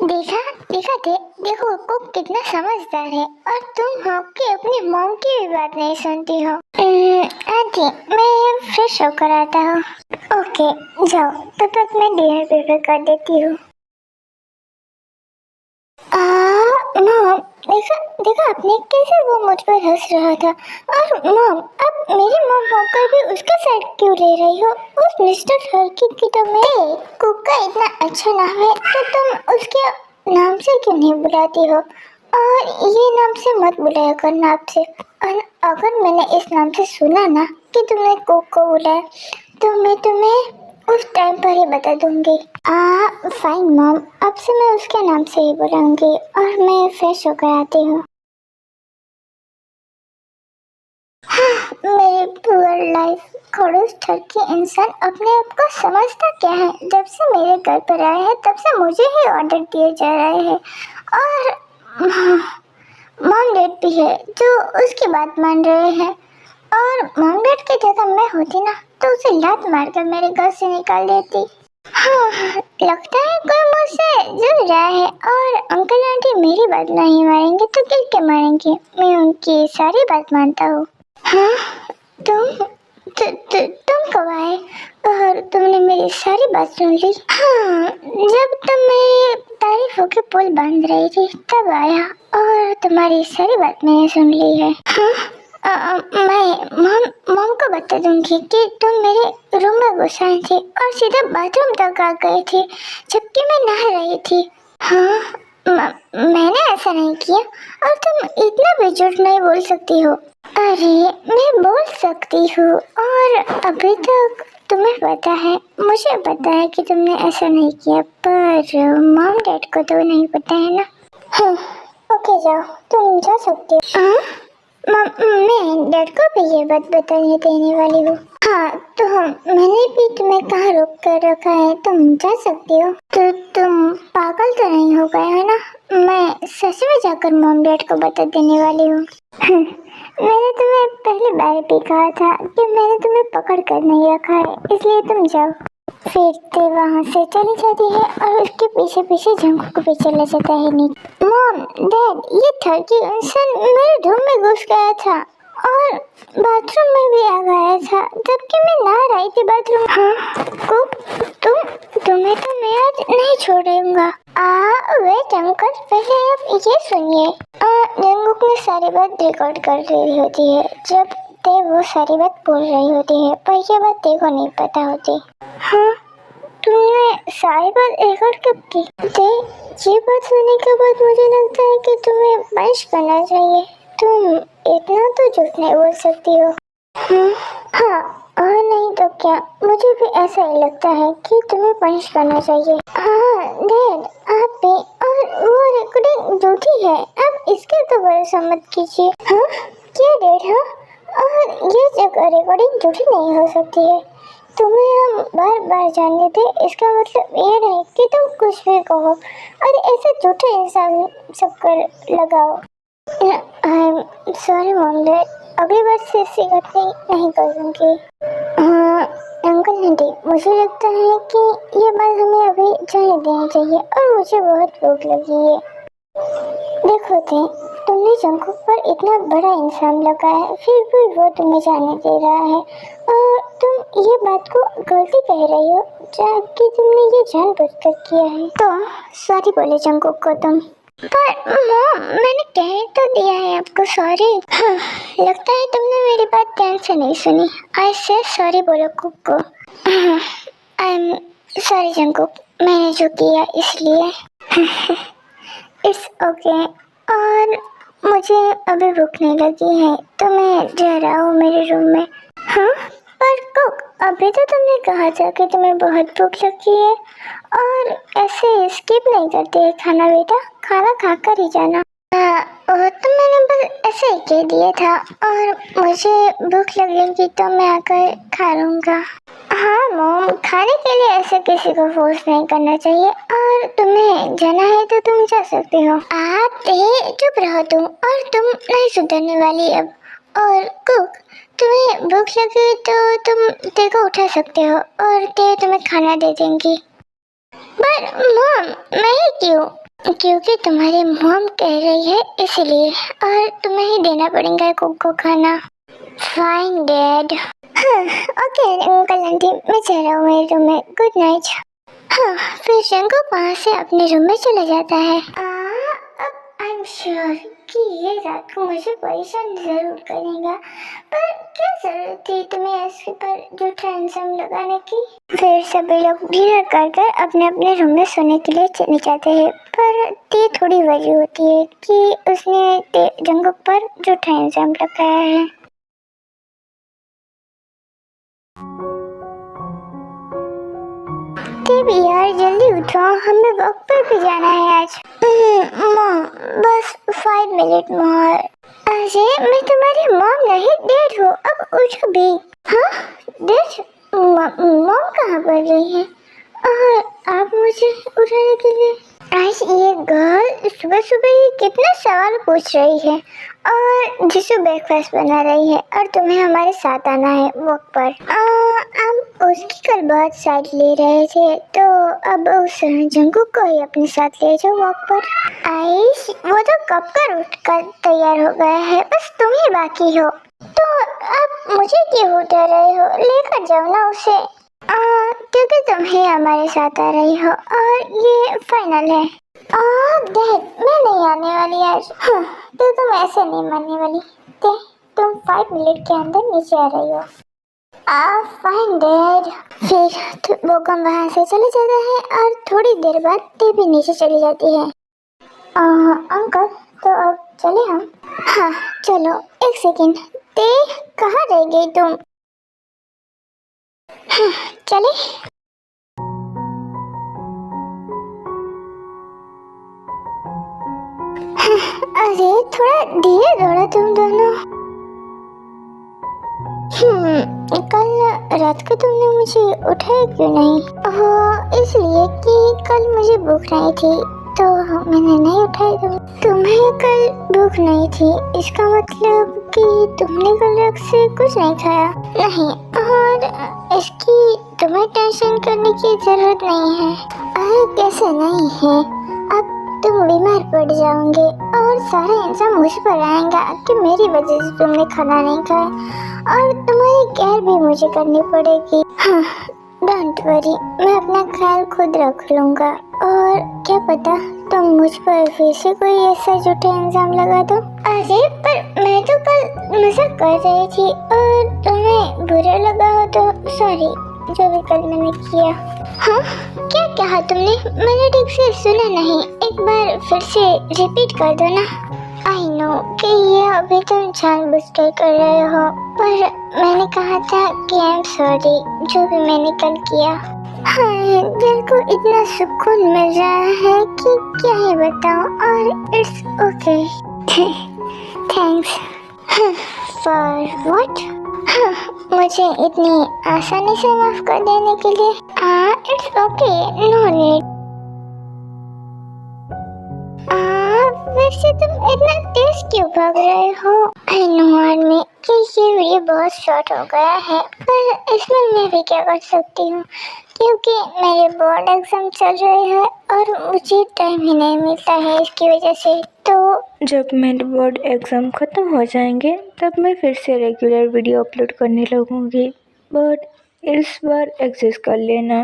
देखा देखा थे, देखो कुक कितना समझदार है और तुम हो कि अपनी मॉम की भी बात नहीं सुनती हो। आंटी, मैं फ्रेश होकर आता हूँ। ओके, जाओ, तब तक मैं डिनर प्रिपेयर कर देती हूँ। मॉम, देखा देखा आपने कैसे वो मुझ पर हंस रहा था। और मॉम, अब मेरी मॉम होकर भी उसका साइड क्यों ले रही हो? उस मिस्टर हल्की की तो मैं कुक का इतना अच्छा नाम है तो तुम उसके नाम से क्यों नहीं बुलाती हो? और ये नाम से मत बुलाया करना आपसे। और अगर मैंने इस नाम से सुना ना कि तुमने कुक को बुलाया तो मैं तुम्हें उस टाइम पर ही बता दूंगी। फाइन मॉम, अब से मैं उसके नाम से ही बुलाऊंगी और मैं फ्रेश होकर आती हूँ। मेरी पुअर लाइफ, खड़ूस ठरकी इंसान अपने आप को समझता क्या है? जब से मेरे घर पर आए हैं तब से मुझे ही ऑर्डर दिए जा रहे हैं और मॉम डैड भी है जो उसकी बात मान रहे हैं। और मॉम डैड की जगह मैं होती ना तो उसे लात मारकर मेरे घर से निकाल देती। हाँ, लगता है कोई मुझसे जल रहा है। और अंकल आंटी मेरी बात नहीं मानेंगे तो किसके मानेंगे? मैं उनकी सारी बात मानता हूँ। हाँ, तुम कब आए और तुमने मेरी सारी बात सुन ली? हाँ, जब तुम मेरी तारीफों के पुल बांध रही थी तब आया और तुम्हारी सारी बात मैंने सुन ली है। हाँ, मैं मॉम को बता दूंगी कि तुम मेरे रूम में घुस आई थी और सीधा बाथरूम तक आ गई थी जबकि मैं नहा रही थी। हाँ, मैंने ऐसा नहीं किया और तुम इतना भी झूठ नहीं बोल सकती हो। अरे, मैं बोल सकती हूँ और अभी तक तुम्हें पता है, मुझे पता है कि तुमने ऐसा नहीं किया, पर मॉम डैड को तो नहीं पता है ना। हाँ, ओके, जाओ, तुम जा सकती हो। मैं डैड को भी ये बात बताने देने वाली हूँ। हाँ, तो मैंने भी तुम्हें कहाँ रोक कर रखा है, तुम जा सकती हो। तो तुम पागल तो नहीं हो गए है ना? मैं सच में जाकर मॉम डैड को बता देने वाली हूँ। मैंने तुम्हें पहली बार भी कहा था कि मैंने तुम्हें पकड़ कर नहीं रखा है, इसलिए तुम जाओ। फिर ते वहाँ से चली जाती है और उसके पीछे पीछे जंगू भी चला जाता है। नीचे मॉम डैड, ये ठगी इंसान मेरे रूम में घुस गया था और बाथरूम में भी आ गया था जबकि मैं नहा रही थी बाथरूम। हाँ, तुम्हें तो मैं आज नहीं छोड़ूंगा। वेट अंकल, पहले आप ये सुनिए। जंगू ने सारी बात रिकॉर्ड कर रही होती है जब ते वो सारी बात बोल रही होती है, पर ये बात ते को नहीं पता होती। हाँ, तुमने सारी बात रिकॉर्ड कब की? ते, ये बात सुनने के बाद मुझे लगता है कि तुम्हें पंच करना चाहिए। तुम इतना तो झूठ नहीं बोल सकती हो। हाँ, और नहीं तो क्या, मुझे भी ऐसा ही लगता है कि तुम्हें पंच करना चाहिए। हाँ डैड, आप भी। और वो रिकॉर्डिंग झूठी है, आप इसके तो भरोसा मत कीजिए। हाँ, क्या डैड? हाँ, और ये जगह रिकॉर्डिंग झूठी नहीं हो सकती है। तुम्हें हम बार बार जानते थे, इसका मतलब ये नहीं कि तुम कुछ भी कहो और ऐसे झूठे इंसान सब कर लगाओ। I am sorry mom dad, अगली बार से ऐसी गलती नहीं करूँगी। अंकल आंटी, मुझे लगता है कि ये बात हमें अभी जाने देनी चाहिए और मुझे बहुत भूख लगी है। देखो थे, तुमने जंगकुक पर इतना बड़ा इंसान लगाया फिर भी वो तुम्हें जाने दे रहा है और तुम ये बात को गलती कह रही हो जबकि तुमने ये जानबूझकर किया है। तो सॉरी बोले जंगकुक को तुम। पर मॉम, मैंने कह तो दिया है आपको सॉरी। हाँ, लगता है तुमने मेरी बात ध्यान से नहीं सुनी। ऐसे सॉरी बोलो कुक को। आई एम सॉरी जंगकुक, मैंने जो किया इसलिए। It's okay. और मुझे अभी भूख नहीं लगी है तो मैं जा रहा हूँ मेरे रूम में। हाँ, पर कुक, अभी तो तुमने कहा था कि तुम्हें बहुत भूख लगी है और ऐसे स्किप नहीं करते खाना बेटा, खाना खाकर ही जाना। वो तो मैंने बस ऐसे ही कह दिया था और मुझे भूख लगेगी तो मैं आकर खा लूँगा। हाँ मॉम, खाने के लिए ऐसे किसी को फोर्स नहीं करना चाहिए और तुम्हें जाना है तो तुम जा सकते हो। आप चुप रहो तुम, और तुम नहीं सुधरने वाली अब। और कुक, तुम्हें भूख लगी तो तुम ते को उठा सकते हो और ते तुम्हें खाना दे देंगी। पर मॉम, मैं ही क्यों? क्योंकि तुम्हारी मॉम कह रही है इसलिए, और तुम्हें ही देना पड़ेगा कुक को खाना। Fine dad. हाँ, ओके अंकल आंटी, मैं जा रहा हूँ मेरे रूम में। Good night. हाँ, फिर जंगुक वहाँ से अपने रूम में चला जाता है। अब आई एम श्योर कि ये रात को मुझे परेशान जरूर करेगा, पर क्या जरूरत थी तुम्हें इसके पर झूठा इल्जाम लगाने की। फिर सभी लोग डिनर कर कर अपने अपने रूम में सोने के लिए चले जाते हैं, पर ते थोड़ी वरी होती है कि उसने जंगुक पर झूठा इल्जाम लगाया है। भी यार जल्दी उठो, हमें वक्त पर भी जाना है आज। मॉम बस 5 मिनट मोर। अजय मैं तुम्हारी मॉम नहीं डैड हूँ, अब उठो भी। हाँ डैड, मॉम कहाँ पड़ रही है और आप मुझे उठाने के लिए। आज ये गर्ल सुबह सुबह ही कितना सवाल पूछ रही है और जिसको ब्रेकफास्ट बना रही है, और तुम्हें हमारे साथ आना है वॉक पर। हम उसकी कल बहुत साइड ले रहे थे, तो अब उस जंगुक को ही अपने साथ ले जाओ वॉक पर। आइश वो तो कब कर उठकर तैयार हो गया है, बस तुम ही बाकी हो, तो अब मुझे क्यों उठा रहे हो, लेकर जाओ ना उसे। क्योंकि तुम ही हमारे साथ आ रही हो और ये फाइनल है। डैड मैं नहीं आने वाली आज। हाँ, तो तुम ऐसे नहीं मानने वाली। तुम 5 मिनट के अंदर नीचे आ रही हो। Fine dad. फिर वो कम वहाँ से चले जाता है और थोड़ी देर बाद ते भी नीचे चली जाती है। अंकल तो अब चले हम। हाँ चलो, एक सेकेंड, ते कहाँ रह गई तुम। हाँ, चले। अरे थोड़ा धीरे दौड़ो तुम दोनों। कल रात को तुमने मुझे उठाया क्यों नहीं? इसलिए कि कल मुझे भूख नहीं थी, तो मैंने नहीं उठाई। तुम्हें कल भूख नहीं थी इसका मतलब कि तुमने कल रात से कुछ नहीं खाया? नहीं, और इसकी तुम्हें टेंशन करने की जरूरत नहीं है। अरे कैसे नहीं है, अब तुम बीमार पड़ जाओगे और सारा इंसान मुझ पर आएगा कि मेरी वजह से तुमने खाना नहीं खाया, और तुम्हारी केयर भी मुझे करनी पड़ेगी। हाँ डोंट वरी, मैं अपना ख्याल खुद रख लूँगा, और क्या पता तुम मुझ पर फिर से कोई ऐसा झूठा इल्जाम लगा दो। अरे पर मैं तो कल मजाक कर रही थी, और तुम्हें बुरा लगा हो तो सॉरी, जो भी कल मैंने किया। हाँ क्या कहा तुमने, मैंने ठीक से सुना नहीं, एक बार फिर से रिपीट कर दो ना। आई नो कि ये अभी तुम जानबूझकर कर रहे हो, पर मैंने कहा था कि आई एम सॉरी जो भी मैंने कल किया। हाँ दिल को इतना सुकून मिल रहा है कि क्या ही बताऊं, और it's okay. Thanks for what? मुझे इतनी आसानी से माफ कर देने के लिए। It's okay, no need. वैसे तुम इतना तेज क्यों भाग रहे हो? आई नो आर्मी कि ये वीडियो बहुत शॉर्ट हो गया है, पर इसमें मैं भी क्या कर सकती हूँ, क्योंकि मेरे बोर्ड एग्जाम चल रहे हैं और मुझे टाइम ही नहीं मिलता है इसकी वजह से। तो जब मेरे बोर्ड एग्ज़ाम ख़त्म हो जाएंगे तब मैं फिर से रेगुलर वीडियो अपलोड करने लगूँगी, बट इस बार एडजस्ट कर लेना।